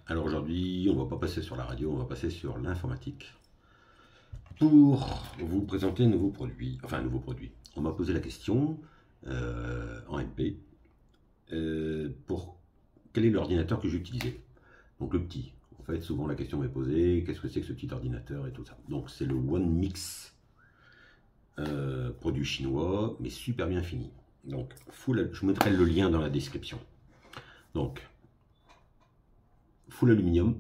Alors aujourd'hui, on va pas passer sur la radio, on va passer sur l'informatique pour vous présenter un nouveau produit. Enfin, un nouveau produit. On m'a posé la question en MP pour quel est l'ordinateur que j'utilisais. Donc le petit. En fait, souvent la question m'est posée, qu'est-ce que c'est que ce petit ordinateur et tout ça. Donc c'est le One Mix, produit chinois, mais super bien fini. Donc je vous mettrai le lien dans la description. Donc full aluminium,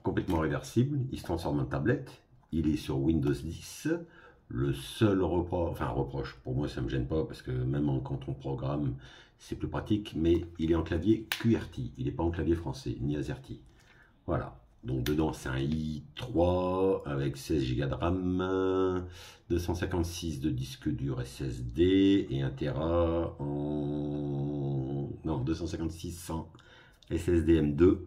complètement réversible, il se transforme en tablette, il est sur Windows 10. Le seul reproche, pour moi ça ne me gêne pas parce que même quand on programme c'est plus pratique, mais il est en clavier QWERTY, il n'est pas en clavier français ni AZERTY. Voilà, donc dedans c'est un i3 avec 16 Go de RAM, 256 de disque dur SSD et 1 Tera en... non, 256 sans SSD M2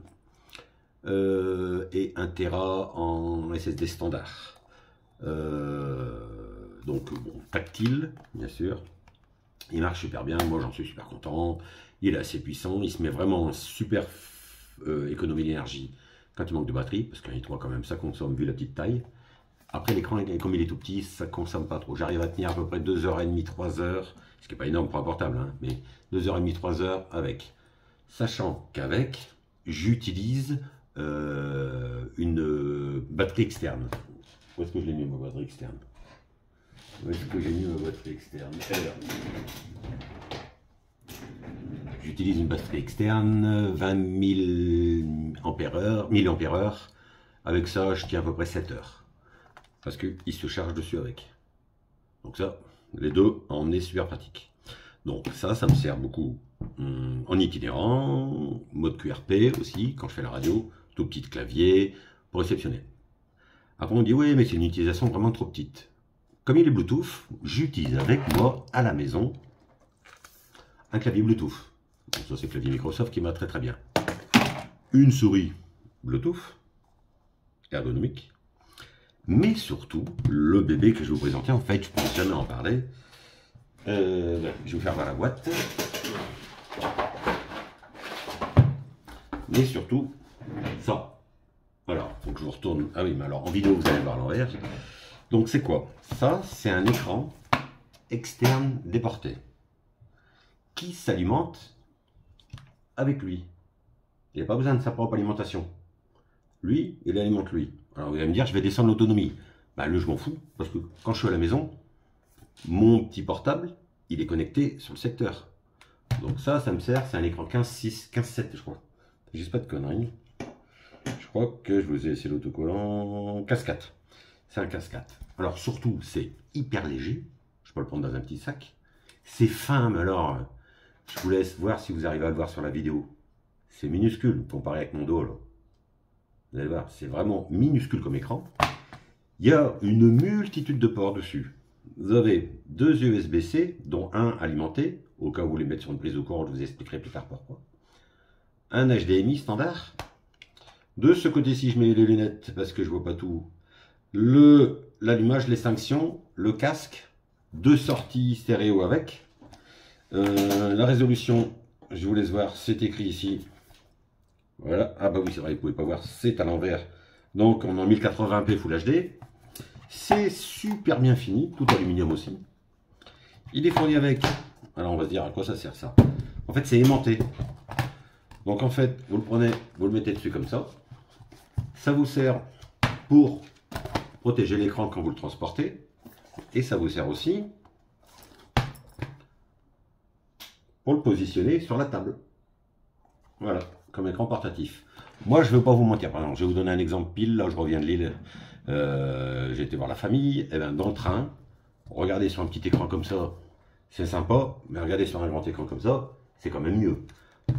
et 1 Tera en SSD standard. Donc bon, tactile bien sûr, il marche super bien, moi j'en suis super content, il est assez puissant, il se met vraiment en super économie d'énergie quand il manque de batterie, parce qu'un i3 quand même ça consomme vu la petite taille. Après l'écran, comme il est tout petit, ça consomme pas trop, j'arrive à tenir à peu près 2h30, 3h, ce qui n'est pas énorme pour un portable, hein, mais 2h30, 3h avec, sachant qu'avec j'utilise une batterie externe. Où est-ce que je l'ai mis ma batterie externe? Où est-ce que j'ai mis ma batterie externe? J'utilise une batterie externe, 20 000 ampères-heure. Avec ça, je tiens à peu près 7 heures. Parce qu'il se charge dessus avec. Donc ça, les deux à emmener super pratique. Donc ça me sert beaucoup en itinérant, mode QRP aussi, quand je fais la radio, tout petit clavier, pour réceptionner. Après on dit oui mais c'est une utilisation vraiment trop petite. Comme il est Bluetooth, j'utilise avec moi à la maison un clavier Bluetooth. Donc ça c'est le clavier Microsoft qui m'a très bien. Une souris Bluetooth, ergonomique. Mais surtout, le bébé que je vais vous présenter, en fait je ne pense jamais en parler. Je vais vous faire voir la boîte. Mais surtout, ça. Alors, faut que je vous retourne. Ah oui, mais alors en vidéo, vous allez voir l'envers. Donc, c'est quoi? Ça, c'est un écran externe déporté qui s'alimente avec lui. Il n'y a pas besoin de sa propre alimentation. Lui, il alimente lui. Alors, vous allez me dire, je vais descendre l'autonomie. Bah, je m'en fous, parce que quand je suis à la maison, mon petit portable, il est connecté sur le secteur. Donc ça me sert, c'est un écran 15.6, 15.7 je crois. Juste pas de conneries. Je crois que je vous ai laissé l'autocollant 15.4. C'est un 15.4. Alors surtout, c'est hyper léger. Je peux le prendre dans un petit sac. C'est fin, mais alors, je vous laisse voir si vous arrivez à le voir sur la vidéo. C'est minuscule comparé avec mon dos là. Vous allez voir, c'est vraiment minuscule comme écran. Il y a une multitude de ports dessus. Vous avez deux USB-C, dont un alimenté, au cas où vous voulez mettre sur une prise de courant, je vous expliquerai plus tard pourquoi. Un HDMI standard. De ce côté-ci, je mets les lunettes parce que je vois pas tout. L'allumage, l'extinction, le casque, deux sorties stéréo avec. La résolution, je vous laisse voir, c'est écrit ici. Voilà, ah bah oui, c'est vrai, vous pouvez pas voir, c'est à l'envers. Donc on est en 1080p Full HD. C'est super bien fini, tout aluminium aussi. Il est fourni avec, alors on va se dire à quoi ça sert ça. En fait c'est aimanté. Donc en fait vous le prenez, vous le mettez dessus comme ça. Ça vous sert pour protéger l'écran quand vous le transportez. Et ça vous sert aussi pour le positionner sur la table. Voilà, comme écran portatif. Moi je ne veux pas vous mentir, par exemple, je vais vous donner un exemple pile, là je reviens de Lille. J'ai été voir la famille, et bien dans le train, regardez sur un petit écran comme ça, c'est sympa, mais regardez sur un grand écran comme ça, c'est quand même mieux.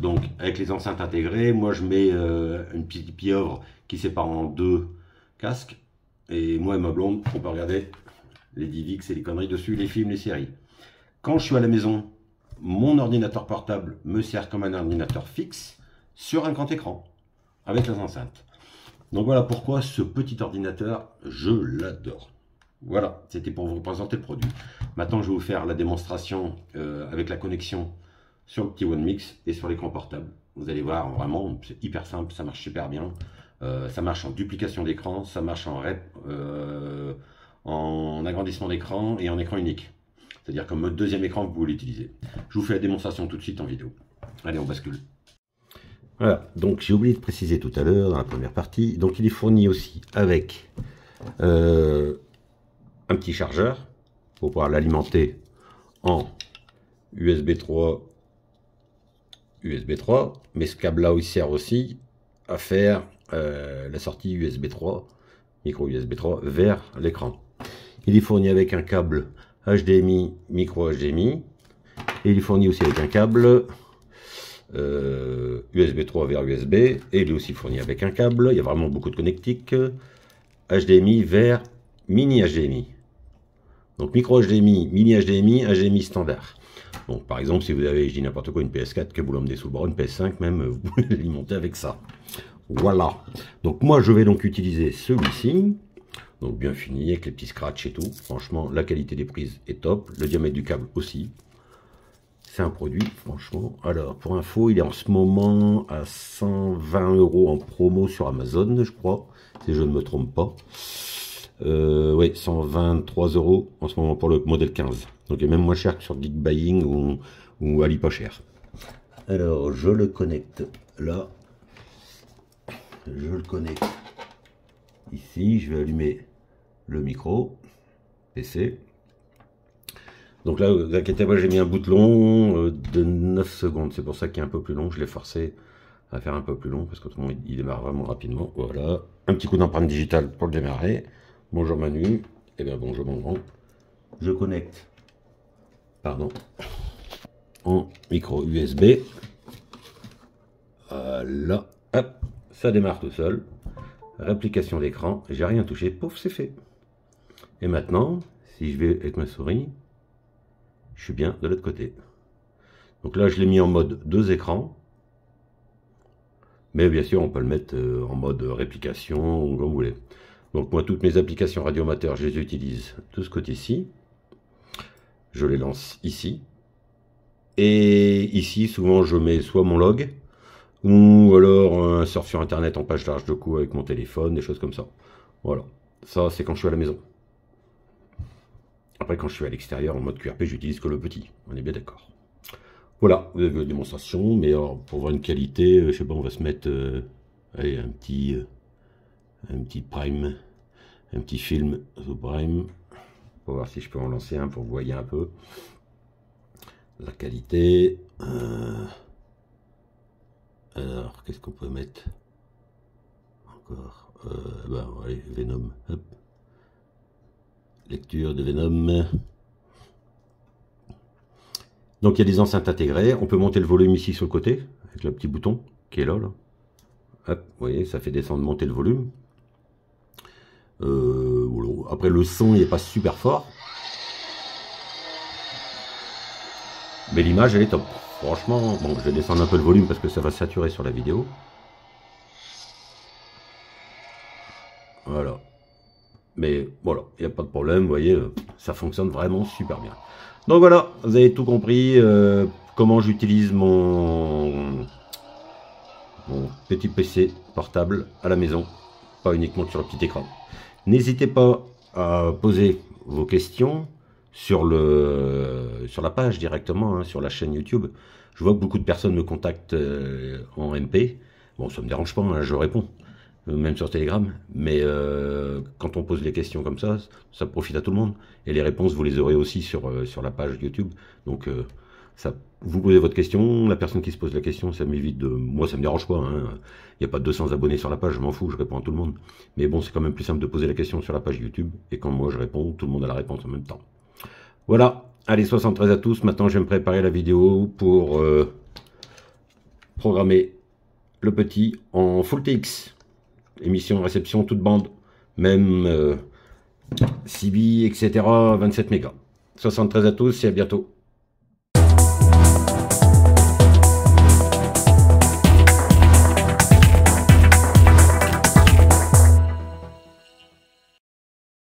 Donc avec les enceintes intégrées, moi je mets une petite pieuvre qui sépare en deux casques, et moi et ma blonde, on peut regarder les DivX et les conneries dessus, les films, les séries. Quand je suis à la maison, mon ordinateur portable me sert comme un ordinateur fixe sur un grand écran, avec les enceintes. Donc voilà pourquoi ce petit ordinateur, je l'adore. Voilà, c'était pour vous présenter le produit. Maintenant, je vais vous faire la démonstration avec la connexion sur le petit One Mix et sur l'écran portable. Vous allez voir, vraiment, c'est hyper simple, ça marche super bien. Ça marche en duplication d'écran, ça marche en agrandissement d'écran et en écran unique. C'est-à-dire comme mode deuxième écran, vous pouvez l'utiliser. Je vous fais la démonstration tout de suite en vidéo. Allez, on bascule. Voilà, donc j'ai oublié de préciser tout à l'heure dans la première partie. Donc il est fourni aussi avec un petit chargeur pour pouvoir l'alimenter en USB 3, mais ce câble là il sert aussi à faire la sortie USB 3, micro USB 3 vers l'écran. Il est fourni avec un câble HDMI, micro HDMI, et il est fourni aussi avec un câble USB 3 vers USB, et il est aussi fourni avec un câble, il y a vraiment beaucoup de connectiques, HDMI vers mini HDMI. Donc micro HDMI, mini HDMI, HDMI standard. Donc par exemple si vous avez, je dis n'importe quoi, une PS4 que vous l'emmenez sous le bras, une PS5 même, vous pouvez l'alimenter avec ça. Voilà. Donc moi je vais donc utiliser celui-ci. Donc bien fini avec les petits scratchs et tout. Franchement la qualité des prises est top. Le diamètre du câble aussi. C'est un produit franchement. Alors pour info il est en ce moment à 120 € en promo sur Amazon je crois. Si je ne me trompe pas. Oui, 123 € en ce moment pour le modèle 15. Donc il est même moins cher que sur Geekbuying ou Ali pas cher. Alors je le connecte là. Je le connecte ici. Je vais allumer le micro PC. Donc là, vous inquiétez pas, j'ai mis un bouton de 9 secondes. C'est pour ça qu'il est un peu plus long. Je l'ai forcé à faire un peu plus long parce qu'autrement il démarre vraiment rapidement. Voilà. Un petit coup d'empreinte digitale pour le démarrer. Bonjour Manu, et bien bonjour mon grand. Je connecte, pardon, en micro USB. Voilà, hop, ça démarre tout seul. Réplication d'écran, j'ai rien touché, pouf, c'est fait. Et maintenant, si je vais avec ma souris, je suis bien de l'autre côté. Donc là, je l'ai mis en mode 2 écrans. Mais bien sûr, on peut le mettre en mode réplication ou comme vous voulez. Donc moi, toutes mes applications radioamateurs, je les utilise de ce côté-ci. Je les lance ici. Et ici, souvent, je mets soit mon log, ou alors un surf sur Internet en page large de coup avec mon téléphone, des choses comme ça. Voilà. Ça, c'est quand je suis à la maison. Après, quand je suis à l'extérieur, en mode QRP, j'utilise que le petit. On est bien d'accord. Voilà, vous avez une démonstration, mais alors, pour voir une qualité, je sais pas, on va se mettre allez, un petit prime, un petit film The Prime, pour voir si je peux en lancer un pour vous voyez un peu la qualité. Alors qu'est-ce qu'on peut mettre encore, bah ouais, Venom, hop. Lecture de Venom. Donc il y a des enceintes intégrées, on peut monter le volume ici sur le côté avec le petit bouton qui est là, là. Hop, vous voyez, ça fait descendre, monter le volume. Après le son il n'est pas super fort, mais l'image elle est top. Franchement, bon, je vais descendre un peu le volume parce que ça va saturer sur la vidéo. Voilà. Mais voilà, il n'y a pas de problème, vous voyez, ça fonctionne vraiment super bien. Donc voilà, vous avez tout compris comment j'utilise mon petit PC portable à la maison, pas uniquement sur le petit écran. N'hésitez pas à poser vos questions sur la page directement, hein, sur la chaîne YouTube. Je vois que beaucoup de personnes me contactent en MP. Bon, ça me dérange pas, hein, je réponds, même sur Telegram. Mais quand on pose les questions comme ça profite à tout le monde. Et les réponses, vous les aurez aussi sur la page YouTube. Donc, vous posez votre question, la personne qui se pose la question, ça m'évite de... Moi, ça me dérange pas, hein. Il n'y a pas 200 abonnés sur la page, je m'en fous, je réponds à tout le monde. Mais bon, c'est quand même plus simple de poser la question sur la page YouTube. Et quand moi je réponds, tout le monde a la réponse en même temps. Voilà, allez, 73 à tous. Maintenant, je vais me préparer la vidéo pour programmer le petit en Full TX. Émission, réception, toute bande, même CB, etc. 27 mégas. 73 à tous et à bientôt.